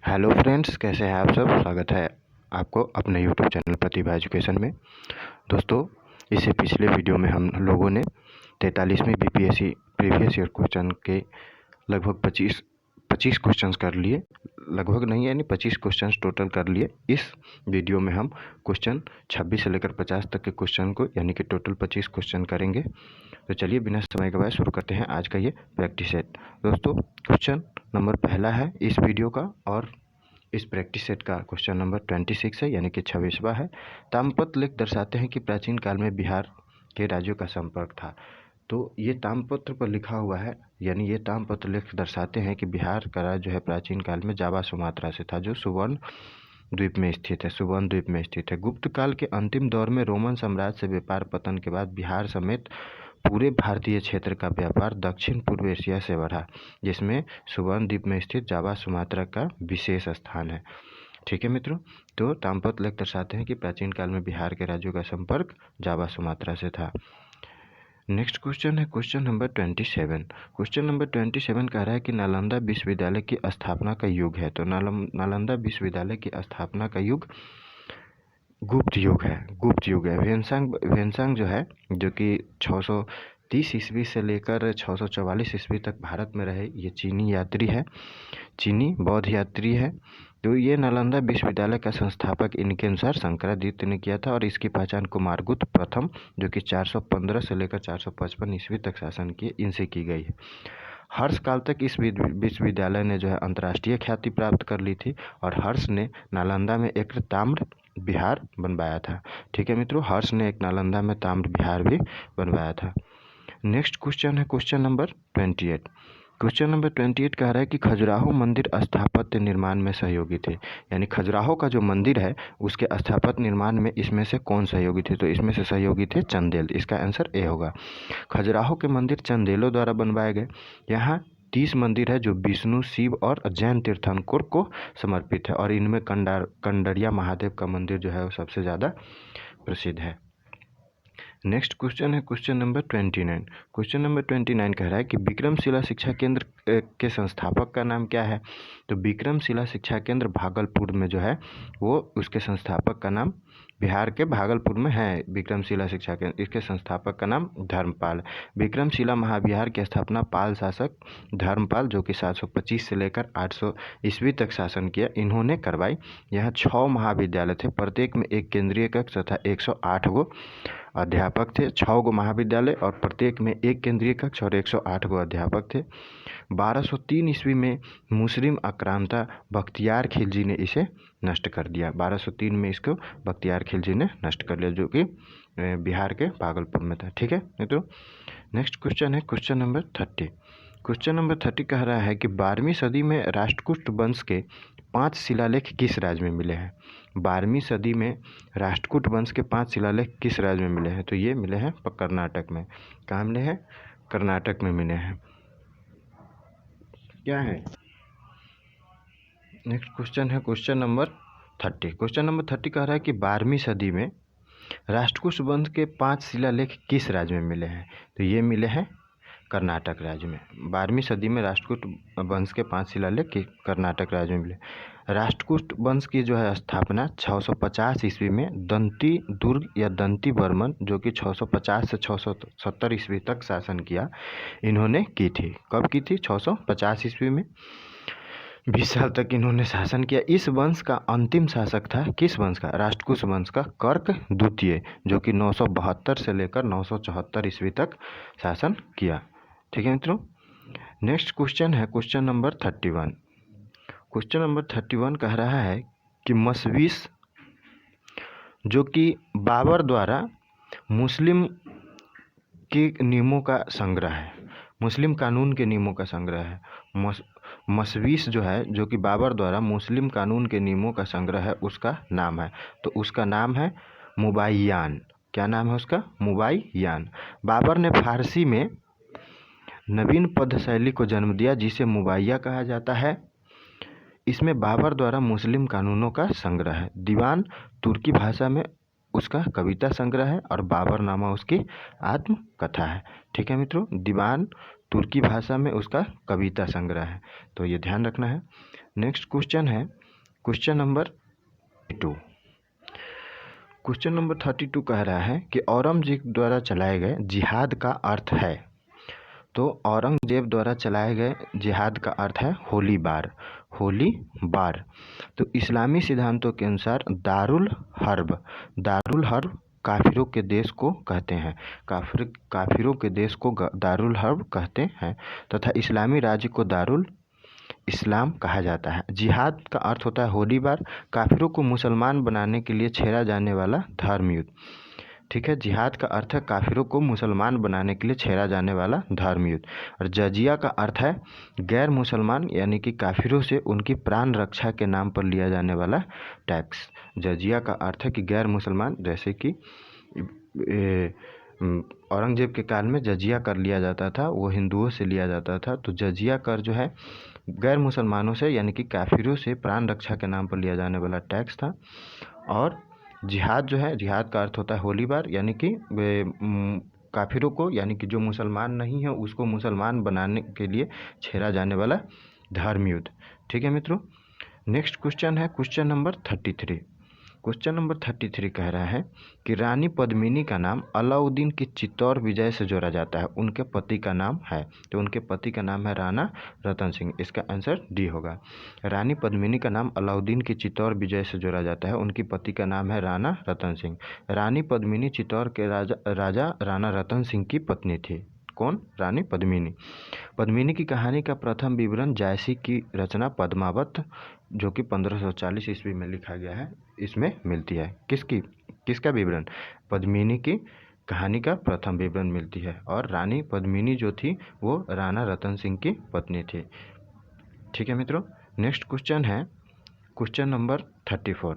Hello friends, कैसे हैं आप सब। स्वागत है आपको अपने यूट्यूब चैनल प्रतिभा एजुकेशन में। दोस्तों, इससे पिछले वीडियो में हम लोगों ने 43वीं बीपीएससी प्रीवियस ईयर क्वेश्चन के लगभग 25 क्वेश्चंस कर लिए। लगभग नहीं, यानी 25 क्वेश्चंस टोटल कर लिए। इस वीडियो में हम क्वेश्चन 26 से लेकर 50 तक के क्वेश्चन को, यानी कि टोटल 25 क्वेश्चन करेंगे। तो चलिए बिना समय गवाए शुरू करते हैं आज का ये प्रैक्टिस सेट। दोस्तों, क्वेश्चन नंबर पहला है इस वीडियो का, और इस प्रैक्टिस सेट का क्वेश्चन नंबर 26 है, यानी कि 26वां है। ताम्रपत्र लेख दर्शाते हैं कि प्राचीन काल में बिहार के राज्यों का संपर्क था। तो ये ताम्रपत्र पर लिखा हुआ है, यानी ये ताम्रपत्र लेख दर्शाते हैं कि बिहार का राज्य जो है प्राचीन काल में जावा सुमात्रा से था, जो सुवर्ण द्वीप में स्थित है। सुवर्ण द्वीप में स्थित है। गुप्त काल के अंतिम दौर में रोमन साम्राज्य से व्यापार पतन के बाद बिहार समेत पूरे भारतीय क्षेत्र का व्यापार दक्षिण पूर्व एशिया से बढ़ा, जिसमें सुवर्ण द्वीप में स्थित जावा सुमात्रा का विशेष स्थान है। ठीक है मित्रों, तो ताम्रपत्र लेख दर्शाते हैं कि प्राचीन काल में बिहार के राज्यों का संपर्क जावा सुमात्रा से था। नेक्स्ट क्वेश्चन है क्वेश्चन नंबर 27। क्वेश्चन नंबर 27 कह रहा है कि नालंदा विश्वविद्यालय की स्थापना का युग है। तो नालंदा विश्वविद्यालय की स्थापना का युग गुप्त युग है। गुप्त युग है। वेनसांग जो है, जो कि 630 ईस्वी से लेकर 644 ईस्वी तक भारत में रहे, ये चीनी यात्री है, चीनी बौद्ध यात्री है। तो ये नालंदा विश्वविद्यालय का संस्थापक इनके अनुसार शंकरादित्य ने किया था, और इसकी पहचान कुमारगुप्त प्रथम, जो कि 415 से लेकर 455 ईस्वी तक शासन किए, इनसे की गई है। हर्ष काल तक इस विश्वविद्यालय ने जो है अंतर्राष्ट्रीय ख्याति प्राप्त कर ली थी, और हर्ष ने नालंदा में एक ताम्र विहार बनवाया था। ठीक है मित्रों, हर्ष ने एक नालंदा में ताम्र विहार भी बनवाया था। नेक्स्ट क्वेश्चन है क्वेश्चन नंबर 28। क्वेश्चन नंबर 28 कह रहा है कि खजुराहो मंदिर स्थापत्य निर्माण में सहयोगी थे। यानी खजुराहो का जो मंदिर है उसके स्थापत्य निर्माण में इसमें से कौन सहयोगी थे। तो इसमें से सहयोगी थे चंदेल। इसका आंसर ए होगा। खजुराहो के मंदिर चंदेलों द्वारा बनवाए गए। यहाँ 30 मंदिर है जो विष्णु, शिव और जैन तीर्थंकर को समर्पित है, और इनमें कंडरिया महादेव का मंदिर जो है वो सबसे ज़्यादा प्रसिद्ध है। नेक्स्ट क्वेश्चन है क्वेश्चन नंबर 29। क्वेश्चन नंबर 29 कह रहा है कि विक्रमशिला शिक्षा केंद्र के संस्थापक का नाम क्या है। तो विक्रमशिला शिक्षा केंद्र भागलपुर में जो है वो, उसके संस्थापक का नाम, बिहार के भागलपुर में है विक्रमशिला शिक्षा केंद्र, इसके संस्थापक का नाम धर्मपाल। विक्रमशिला महाविहार की स्थापना पाल शासक धर्मपाल, जो कि 725 से लेकर 800 ईस्वी तक शासन किया, इन्होंने करवाई। यहाँ 6 महाविद्यालय थे, प्रत्येक में एक केंद्रीय कक्ष तथा 108 गो अध्यापक थे। 6 गो महाविद्यालय और प्रत्येक में एक केंद्रीय कक्ष और 108 गो अध्यापक थे। 1203 ईस्वी में मुस्लिम आक्रांता बख्तियार खिलजी ने इसे नष्ट कर दिया। 1203 में इसको बख्तियार खिलजी ने नष्ट कर लिया, जो कि बिहार के भागलपुर में था। ठीक है तो नेक्स्ट क्वेश्चन है क्वेश्चन नंबर 30। क्वेश्चन नंबर 30 कह रहा है कि 12वीं सदी में राष्ट्रकूट वंश के 5 शिलालेख किस राज्य में मिले हैं। 12वीं सदी में राष्ट्रकूट वंश के 5 शिलालेख किस राज्य में मिले हैं। तो ये मिले हैं कर्नाटक में। कहाँ मिले हैं? कर्नाटक में मिले हैं। क्या है? नेक्स्ट क्वेश्चन है क्वेश्चन नंबर 30। क्वेश्चन नंबर 30 कह रहा है कि 12वीं सदी में राष्ट्रकूट वंश के 5 शिलालेख किस राज्य में मिले हैं। तो ये मिले हैं कर्नाटक राज्य में। 12वीं सदी में राष्ट्रकूट वंश के 5 शिलालेख कर्नाटक राज्य में मिले। राष्ट्रकूट वंश की जो है स्थापना 650 ईस्वी में दंती दुर्ग या दंती वर्मन, जो कि 650 से 670 ईस्वी तक शासन किया, इन्होंने की थी। कब की थी? 650 ईस्वी में। 20 साल तक इन्होंने शासन किया। इस वंश का अंतिम शासक था, किस वंश का? राष्ट्रकूट वंश का कर्क द्वितीय, जो कि 972 से लेकर 974 ईस्वी तक शासन किया। ठीक है मित्रों, नेक्स्ट क्वेश्चन है क्वेश्चन नंबर 31। क्वेश्चन नंबर 31 कह रहा है कि मसवीस, जो कि बाबर द्वारा मुस्लिम के नियमों का संग्रह है, मुस्लिम कानून के नियमों का संग्रह है। मसवीस जो है, जो कि बाबर द्वारा मुस्लिम कानून के नियमों का संग्रह है, उसका नाम है, तो उसका नाम है मुबाय्यान। क्या नाम है उसका? मुबाय्यान। बाबर ने फारसी में नवीन पद शैली को जन्म दिया, जिसे मुबाय्या कहा जाता है। इसमें बाबर द्वारा मुस्लिम कानूनों का संग्रह है। दीवान तुर्की भाषा में उसका कविता संग्रह है, और बाबरनामा उसकी आत्मकथा है। ठीक है मित्रों, दीवान तुर्की भाषा में उसका कविता संग्रह है, तो ये ध्यान रखना है। नेक्स्ट क्वेश्चन है क्वेश्चन नंबर 2। क्वेश्चन नंबर 32 कह रहा है कि औरंगजेब द्वारा चलाए गए जिहाद का अर्थ है। तो औरंगजेब द्वारा चलाए गए जिहाद का अर्थ है होली बार। होली बार। तो इस्लामी सिद्धांतों के अनुसार दारुल हर्ब काफिरों के देश को कहते हैं। काफिरों के देश को दारुल हर्ब कहते हैं तथा इस्लामी राज्य को दारुल इस्लाम कहा जाता है। जिहाद का अर्थ होता है होली बार, काफिरों को मुसलमान बनाने के लिए छेड़ा जाने वाला धर्म युद्ध। ठीक है, जिहाद का अर्थ है काफिरों को मुसलमान बनाने के लिए छेड़ा जाने वाला धर्म युद्ध। और जजिया का अर्थ है गैर मुसलमान यानी कि काफिरों से उनकी प्राण रक्षा के नाम पर लिया जाने वाला टैक्स। जजिया का अर्थ है कि गैर मुसलमान, जैसे कि औरंगजेब के काल में जजिया कर लिया जाता था, वो हिंदुओं से लिया जाता था। तो जजिया कर जो है गैर मुसलमानों से यानी कि काफिरों से प्राण रक्षा के नाम पर लिया जाने वाला टैक्स था। और जिहाद जो है, जिहाद का अर्थ होता है होली बार यानी कि काफिरों को यानी कि जो मुसलमान नहीं है उसको मुसलमान बनाने के लिए छेड़ा जाने वाला धर्म युद्ध। ठीक है मित्रों, नेक्स्ट क्वेश्चन है क्वेश्चन नंबर 33। क्वेश्चन नंबर 33 कह रहा है कि रानी पद्मिनी का नाम अलाउद्दीन की चित्तौड़ विजय से जोड़ा जाता है। उनके पति का नाम है, तो उनके पति का नाम है राणा रतन सिंह। इसका आंसर डी होगा। रानी पद्मिनी का नाम अलाउद्दीन की चित्तौड़ विजय से जोड़ा जाता है। उनकी पति का नाम है राणा रतन सिंह। रानी पद्मिनी चित्तौड़ के राजा राणा रतन सिंह की पत्नी थी। कौन? रानी पद्मिनी। पद्मिनी की कहानी का प्रथम विवरण जायसी की रचना पद्मावत, जो कि 1540 ईस्वी में लिखा गया है, इसमें मिलती है। किसका विवरण? पद्मिनी की कहानी का प्रथम विवरण मिलती है। और रानी पद्मिनी जो थी वो राणा रतन सिंह की पत्नी थी। ठीक है मित्रों, नेक्स्ट क्वेश्चन है क्वेश्चन नंबर 34।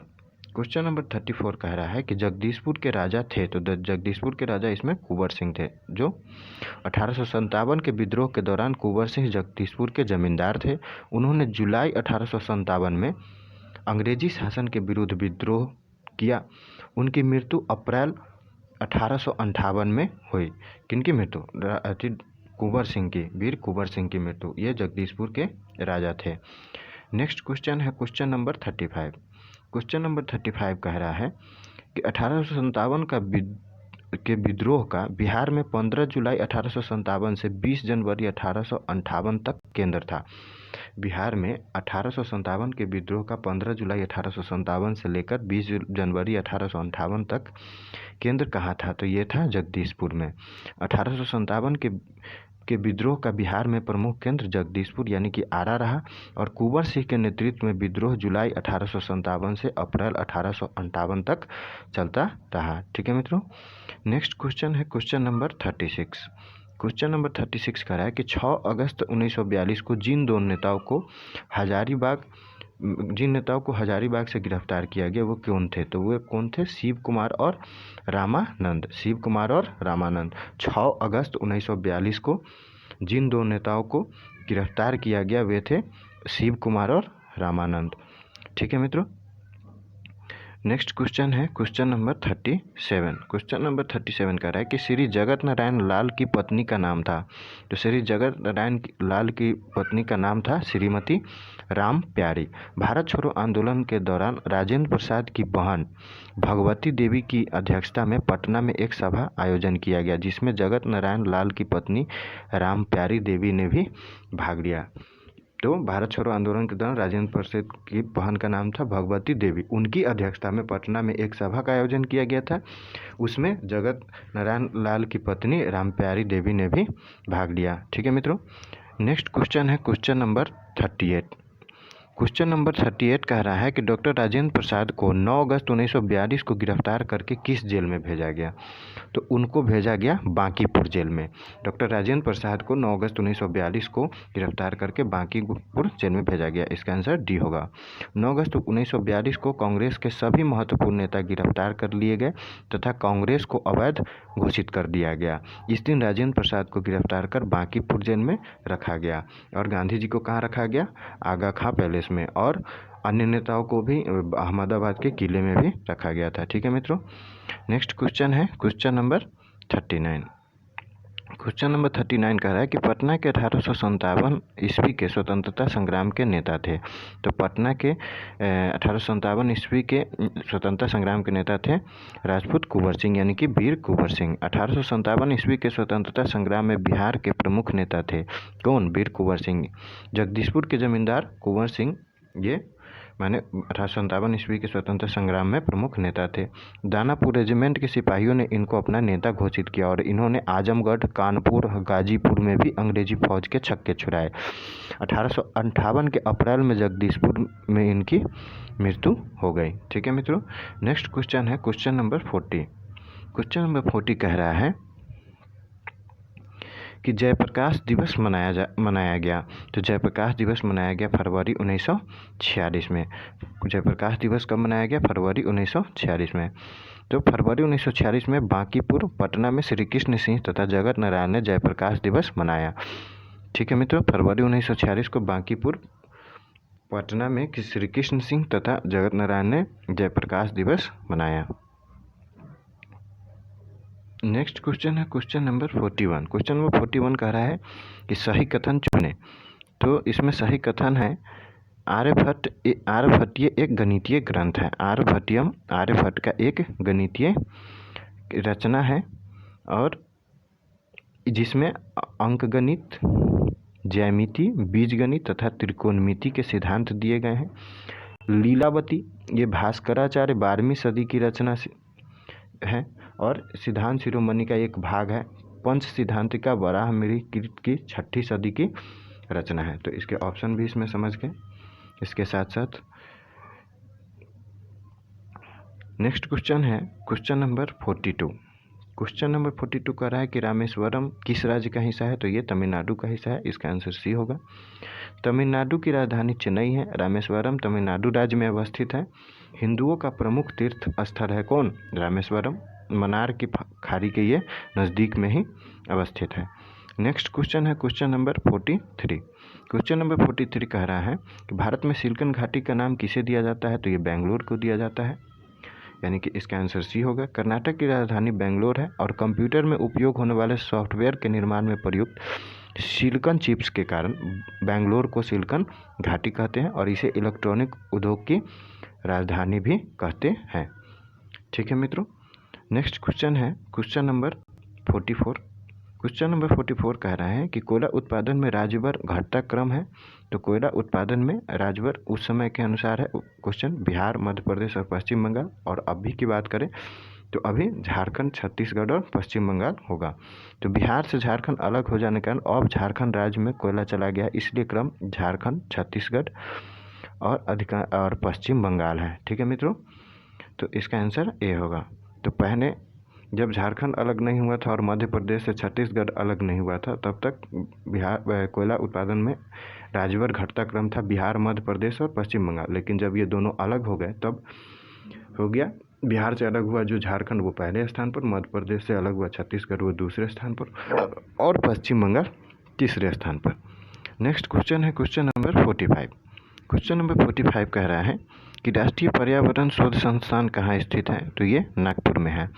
क्वेश्चन नंबर 34 कह रहा है कि जगदीशपुर के राजा थे, तो जगदीशपुर के राजा इसमें कुंवर सिंह थे, जो 1857 के विद्रोह के दौरान कुंवर सिंह जगदीशपुर के जमींदार थे। उन्होंने जुलाई 1857 में अंग्रेजी शासन के विरुद्ध विद्रोह किया। उनकी मृत्यु अप्रैल 1858 में हुई। किनकी मृत्यु? कुंवर सिंह की, वीर कुंवर सिंह की मृत्यु। ये जगदीशपुर के राजा थे। नेक्स्ट क्वेश्चन है क्वेश्चन नंबर 35। क्वेश्चन नंबर 35 कह रहा है कि 1857 के विद्रोह का बिहार में 15 जुलाई 1857 से 20 जनवरी 1858 तक केंद्र था। बिहार में 1857 के विद्रोह का 15 जुलाई 1857 से लेकर 20 जनवरी 1858 तक केंद्र कहाँ था? तो ये था जगदीशपुर में। 1857 के विद्रोह का बिहार में प्रमुख केंद्र जगदीशपुर यानी कि आरा रहा। और कुंवर सिंह के नेतृत्व में विद्रोह जुलाई 1857 से अप्रैल 1858 तक चलता रहा। ठीक है मित्रों, नेक्स्ट क्वेश्चन है क्वेश्चन नंबर 36। क्वेश्चन नंबर 36 कह रहा है कि 6 अगस्त 1942 को जिन नेताओं को हजारीबाग से गिरफ्तार किया गया वो कौन थे? तो वो कौन थे? शिव कुमार और रामानंद। 6 अगस्त 1942 को जिन 2 नेताओं को गिरफ्तार किया गया वे थे शिव कुमार और रामानंद। ठीक है मित्रों, नेक्स्ट क्वेश्चन है क्वेश्चन नंबर 37। क्वेश्चन नंबर 37 कह रहा है कि श्री जगत नारायण लाल की पत्नी का नाम था। तो श्री जगत नारायण लाल की पत्नी का नाम था श्रीमती राम प्यारी। भारत छोड़ो आंदोलन के दौरान राजेंद्र प्रसाद की बहन भगवती देवी की अध्यक्षता में पटना में एक सभा आयोजन किया गया, जिसमें जगत नारायण लाल की पत्नी राम प्यारी देवी ने भी भाग लिया। तो भारत छोड़ो आंदोलन के दौरान राजेंद्र प्रसाद की बहन का नाम था भगवती देवी। उनकी अध्यक्षता में पटना में एक सभा का आयोजन किया गया था। उसमें जगत नारायण लाल की पत्नी रामप्यारी देवी ने भी भाग लिया। ठीक है मित्रों, नेक्स्ट क्वेश्चन है क्वेश्चन नंबर 38। क्वेश्चन नंबर 38 कह रहा है कि डॉक्टर राजेंद्र प्रसाद को 9 अगस्त 1942 को गिरफ्तार करके किस जेल में भेजा गया? तो उनको भेजा गया बांकीपुर जेल में। डॉक्टर राजेंद्र प्रसाद को 9 अगस्त 1942 को गिरफ्तार करके बांकीपुर जेल में भेजा गया। इसका आंसर डी होगा। 9 अगस्त 1942 को कांग्रेस के सभी महत्वपूर्ण नेता गिरफ्तार कर लिए गए तथा कांग्रेस को अवैध घोषित कर दिया गया। इस दिन राजेंद्र प्रसाद को गिरफ्तार कर बांकीपुर जेल में रखा गया। और गांधी जी को कहाँ रखा गया? आगा खां पैलेस में। और अन्य नेताओं को भी अहमदाबाद के किले में भी रखा गया था। ठीक है मित्रों, नेक्स्ट क्वेश्चन है क्वेश्चन नंबर 39। क्वेश्चन नंबर 39 कह रहा है कि पटना के 1857 ईस्वी के स्वतंत्रता संग्राम के नेता थे। तो पटना के 1857 ईस्वी के स्वतंत्रता संग्राम के नेता थे राजपूत कुंवर सिंह, यानी कि वीर कुंवर सिंह। 1857 ईस्वी के स्वतंत्रता संग्राम में बिहार के प्रमुख नेता थे कौन? वीर कुंवर सिंह। जगदीशपुर के जमींदार कुंवर सिंह ये माने 1857 ईस्वी के स्वतंत्रता संग्राम में प्रमुख नेता थे। दानापुर रेजिमेंट के सिपाहियों ने इनको अपना नेता घोषित किया और इन्होंने आजमगढ़, कानपुर, गाजीपुर में भी अंग्रेजी फौज के छक्के छुड़ाए। 1858 के अप्रैल में जगदीशपुर में इनकी मृत्यु हो गई। ठीक है मित्रों, नेक्स्ट क्वेश्चन है क्वेश्चन नंबर 40। क्वेश्चन नंबर 40 कह रहा है कि जयप्रकाश दिवस मनाया गया। तो जयप्रकाश दिवस मनाया गया फरवरी 1946 में। जयप्रकाश दिवस कब मनाया गया? फरवरी 1946 में। तो फरवरी 1946 में बांकीपुर, पटना में श्री कृष्ण सिंह तथा जगत नारायण ने जयप्रकाश दिवस मनाया। ठीक है मित्रों, फरवरी 1946 को बांकीपुर, पटना में श्री कृष्ण सिंह तथा जगत नारायण ने जयप्रकाश दिवस मनाया। नेक्स्ट क्वेश्चन है क्वेश्चन नंबर 41। क्वेश्चन नंबर 41 कह रहा है कि सही कथन चुने। तो इसमें सही कथन है आर्यभट्ट ये एक गणितीय ग्रंथ है। आर्यभट्ट का एक गणितीय रचना है और जिसमें अंकगणित, ज्यामिति, बीजगणित तथा त्रिकोणमिति के सिद्धांत दिए गए हैं। लीलावती ये भास्कराचार्य 12वीं सदी की रचना है और सिद्धांत शिरोमणि का एक भाग है। पंच सिद्धांतिका वराहमिहिर की 6ठी सदी की रचना है। तो इसके ऑप्शन भी इसमें समझ गए। इसके साथ साथ नेक्स्ट क्वेश्चन है क्वेश्चन नंबर 42। क्वेश्चन नंबर 42 कह रहा है कि रामेश्वरम किस राज्य का हिस्सा है? तो ये तमिलनाडु का हिस्सा है। इसका आंसर सी होगा। तमिलनाडु की राजधानी चेन्नई है। रामेश्वरम तमिलनाडु राज्य में अवस्थित है। हिंदुओं का प्रमुख तीर्थ स्थल है कौन? रामेश्वरम। मन्नार की खाड़ी के ये नज़दीक में ही अवस्थित है। नेक्स्ट क्वेश्चन है क्वेश्चन नंबर 43। क्वेश्चन नंबर 43 कह रहा है कि भारत में सिलिकन घाटी का नाम किसे दिया जाता है? तो ये बेंगलोर को दिया जाता है, यानी कि इसका आंसर सी होगा। कर्नाटक की राजधानी बेंगलोर है और कंप्यूटर में उपयोग होने वाले सॉफ्टवेयर के निर्माण में प्रयुक्त सिलिकन चिप्स के कारण बेंगलोर को सिलिकन घाटी कहते हैं और इसे इलेक्ट्रॉनिक उद्योग की राजधानी भी कहते हैं। ठीक है मित्रों, नेक्स्ट क्वेश्चन है क्वेश्चन नंबर 44। क्वेश्चन नंबर 44 कह रहा है कि कोयला उत्पादन में राज्यभर घटता क्रम है। तो कोयला उत्पादन में राज्यभर उस समय के अनुसार है क्वेश्चन बिहार, मध्य प्रदेश और पश्चिम बंगाल। और अभी की बात करें तो अभी झारखंड, छत्तीसगढ़ और पश्चिम बंगाल होगा। तो बिहार से झारखंड अलग हो जाने के कारण अब झारखंड राज्य में कोयला चला गया, इसलिए क्रम झारखंड, छत्तीसगढ़ और पश्चिम बंगाल है। ठीक है मित्रों, तो इसका आंसर ए होगा। तो पहले जब झारखंड अलग नहीं हुआ था और मध्य प्रदेश से छत्तीसगढ़ अलग नहीं हुआ था, तब तक बिहार कोयला उत्पादन में राज्यभर घटता क्रम था बिहार, मध्य प्रदेश और पश्चिम बंगाल। लेकिन जब ये दोनों अलग हो गए तब हो गया बिहार से अलग हुआ जो झारखंड वो पहले स्थान पर, मध्य प्रदेश से अलग हुआ छत्तीसगढ़ वो दूसरे स्थान पर और पश्चिम बंगाल तीसरे स्थान पर। नेक्स्ट क्वेश्चन है क्वेश्चन नंबर 45। क्वेश्चन नंबर 45 कह रहा है कि राष्ट्रीय पर्यावरण शोध संस्थान कहाँ स्थित है? तो ये नागपुर में है।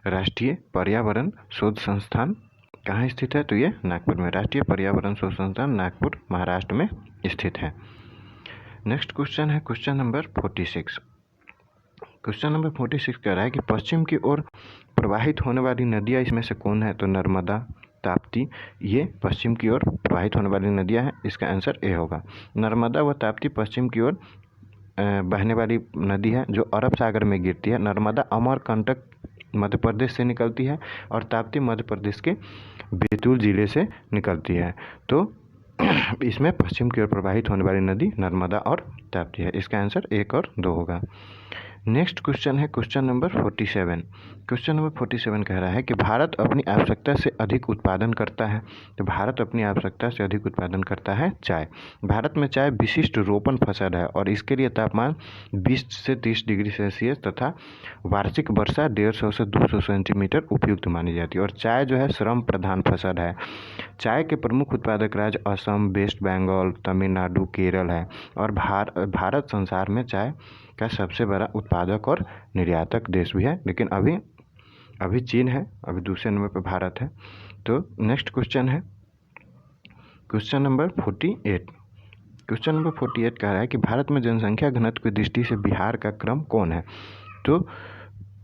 राष्ट्रीय पर्यावरण शोध संस्थान कहाँ स्थित है? तो ये नागपुर में। राष्ट्रीय पर्यावरण शोध संस्थान नागपुर, महाराष्ट्र में स्थित है। नेक्स्ट क्वेश्चन है क्वेश्चन नंबर 46। क्वेश्चन नंबर 46 कह रहा है कि पश्चिम की ओर प्रवाहित होने वाली नदियाँ इसमें से कौन है? तो नर्मदा, ताप्ती ये पश्चिम की ओर प्रवाहित होने वाली नदियाँ हैं। इसका आंसर ए होगा। नर्मदा व ताप्ती पश्चिम की ओर बहने वाली नदी है जो अरब सागर में गिरती है। नर्मदा अमरकंटक मध्य प्रदेश से निकलती है और ताप्ती मध्य प्रदेश के बैतूल जिले से निकलती है। तो इसमें पश्चिम की ओर प्रवाहित होने वाली नदी नर्मदा और ताप्ती है। इसका आंसर 1 और 2 होगा। नेक्स्ट क्वेश्चन है क्वेश्चन नंबर 47। क्वेश्चन नंबर 47 कह रहा है कि भारत अपनी आवश्यकता से अधिक उत्पादन करता है। तो भारत अपनी आवश्यकता से अधिक उत्पादन करता है चाय। भारत में चाय विशिष्ट रोपण फसल है और इसके लिए तापमान 20 से 30 डिग्री सेल्सियस तथा वार्षिक वर्षा 150 से 200 सेंटीमीटर उपयुक्त मानी जाती है। और चाय जो है श्रम प्रधान फसल है। चाय के प्रमुख उत्पादक राज्य असम, वेस्ट बंगाल, तमिलनाडु, केरल है और भारत संसार में चाय का सबसे बड़ा उत्पादक और निर्यातक देश भी है। लेकिन अभी चीन है, अभी दूसरे नंबर पर भारत है। तो नेक्स्ट क्वेश्चन है क्वेश्चन नंबर 48। क्वेश्चन नंबर 48 कह रहा है कि भारत में जनसंख्या घनत्व की दृष्टि से बिहार का क्रम कौन है। तो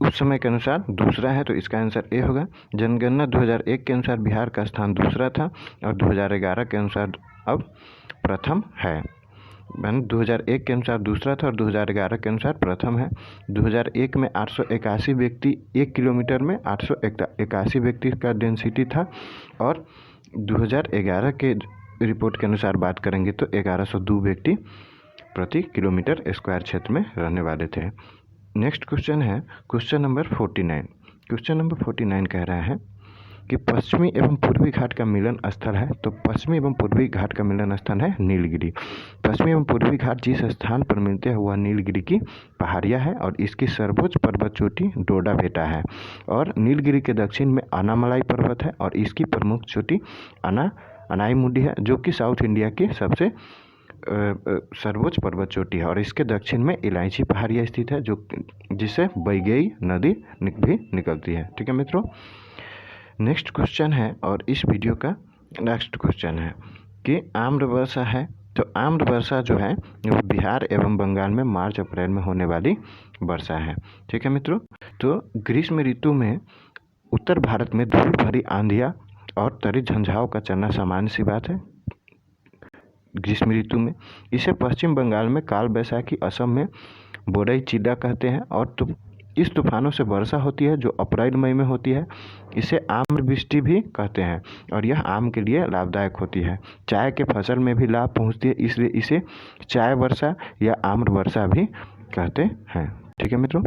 उस समय के अनुसार दूसरा है, तो इसका आंसर ए होगा। जनगणना 2001 के अनुसार बिहार का स्थान दूसरा था और 2011 के अनुसार अब प्रथम है। 2001 के अनुसार दूसरा था और 2011 के अनुसार प्रथम है। 2001 में 881 व्यक्ति 1 किलोमीटर में 881 व्यक्ति का डेंसिटी था और 2011 के रिपोर्ट के अनुसार बात करेंगे तो 1102 व्यक्ति प्रति किलोमीटर स्क्वायर क्षेत्र में रहने वाले थे। नेक्स्ट क्वेश्चन है क्वेश्चन नंबर 49। क्वेश्चन नंबर 49 कह रहा है कि पश्चिमी एवं पूर्वी घाट का मिलन स्थल है। तो पश्चिमी एवं पूर्वी घाट का मिलन स्थल है नीलगिरी। पश्चिमी एवं पूर्वी घाट जिस स्थान पर मिलते हैं वह नीलगिरी की पहाड़ियाँ है और इसकी सर्वोच्च पर्वत चोटी डोडा बेटा है। और नीलगिरी के दक्षिण में अनामलाई पर्वत है और इसकी प्रमुख चोटी अनाईमुडी है, जो कि साउथ इंडिया की सबसे सर्वोच्च पर्वत चोटी है। और इसके दक्षिण में इलायची पहाड़ियाँ स्थित है, जो जिससे बैगई नदी भी निकलती है। ठीक है मित्रों, नेक्स्ट क्वेश्चन है और इस वीडियो का नेक्स्ट क्वेश्चन है कि आम्रवर्षा है। तो आम्रवर्षा जो है वो बिहार एवं बंगाल में मार्च अप्रैल में होने वाली वर्षा है। ठीक है मित्रों, तो ग्रीष्म ऋतु में उत्तर भारत में धूल भरी आंधियाँ और तरी झंझाव का चलना सामान्य सी बात है। ग्रीष्म ऋतु में इसे पश्चिम बंगाल में काल बैसाखी, असम में बोरई चिड्डा कहते हैं। और इस तूफानों से वर्षा होती है जो अप्रैल मई में होती है। इसे आम्रवृष्टि भी कहते हैं और यह आम के लिए लाभदायक होती है। चाय के फसल में भी लाभ पहुंचती है, इसलिए इसे चाय वर्षा या आम्र वर्षा भी कहते हैं। ठीक है मित्रों।